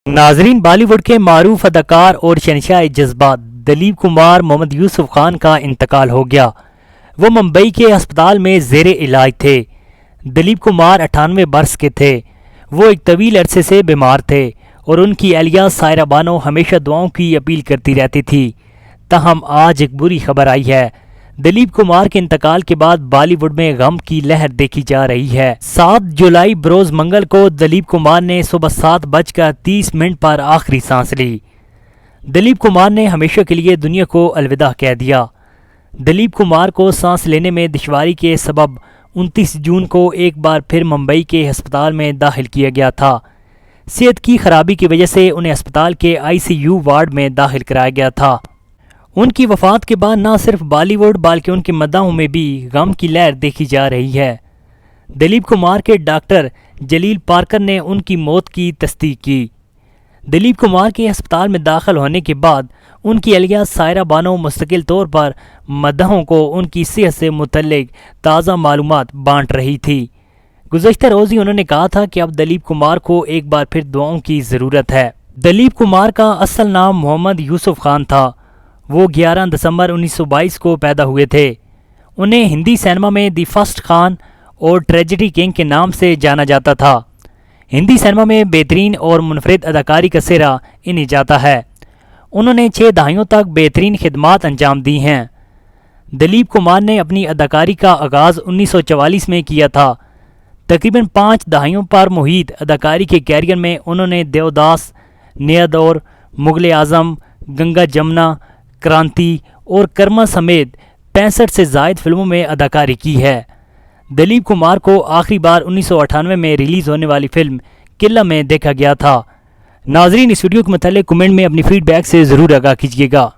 ناظرین، بالی ووڈ کے معروف اداکار اور شہنشاہ جذبات دلیپ کمار محمد یوسف خان کا انتقال ہو گیا۔ وہ ممبئی کے ہسپتال میں زیر علاج تھے۔ دلیپ کمار 98 برس کے تھے۔ وہ ایک طویل عرصے سے بیمار تھے اور ان کی اہلیہ سائرہ بانو ہمیشہ دعاؤں کی اپیل کرتی رہتی تھی۔ تاہم آج ایک بری خبر آئی ہے۔ دلیپ کمار کے انتقال کے بعد بالی ووڈ میں غم کی لہر دیکھی جا رہی ہے۔ 7 جولائی بروز منگل کو دلیپ کمار نے صبح 7:30 پر آخری سانس لی۔ دلیپ کمار نے ہمیشہ کے لیے دنیا کو الوداع کہہ دیا۔ دلیپ کمار کو سانس لینے میں دشواری کے سبب 29 جون کو ایک بار پھر ممبئی کے ہسپتال میں داخل کیا گیا تھا۔ صحت کی خرابی کی وجہ سے انہیں ہسپتال کے ICU وارڈ میں داخل کرایا گیا تھا۔ ان کی وفات کے بعد نہ صرف بالی ووڈ بلکہ ان کے مداحوں میں بھی غم کی لہر دیکھی جا رہی ہے۔ دلیپ کمار کے ڈاکٹر جلیل پارکر نے ان کی موت کی تصدیق کی۔ دلیپ کمار کے ہسپتال میں داخل ہونے کے بعد ان کی اہلیہ سائرہ بانو مستقل طور پر مداحوں کو ان کی صحت سے متعلق تازہ معلومات بانٹ رہی تھی۔ گزشتہ روز ہی انہوں نے کہا تھا کہ اب دلیپ کمار کو ایک بار پھر دعاؤں کی ضرورت ہے۔ دلیپ کمار کا اصل نام محمد یوسف خان تھا۔ وہ 11 دسمبر 1922 کو پیدا ہوئے تھے۔ انہیں ہندی سینما میں دی فرسٹ خان اور ٹریجڈی کنگ کے نام سے جانا جاتا تھا۔ ہندی سینما میں بہترین اور منفرد اداکاری کا سہرا انہیں جاتا ہے۔ انہوں نے 6 دہائیوں تک بہترین خدمات انجام دی ہیں۔ دلیپ کمار نے اپنی اداکاری کا آغاز 1944 میں کیا تھا۔ تقریباً 5 دہائیوں پر محیط اداکاری کے کیریئر میں انہوں نے دیوداس، نیا دور، مغل اعظم، گنگا جمنا، کرانتی اور کرما سمیت 65 سے زائد فلموں میں اداکاری کی ہے۔ دلیپ کمار کو آخری بار 1998 میں ریلیز ہونے والی فلم قلعہ میں دیکھا گیا تھا۔ ناظرین، اس ویڈیو کے متعلق کمنٹ میں اپنی فیڈ بیک سے ضرور آگاہ کیجیے گا۔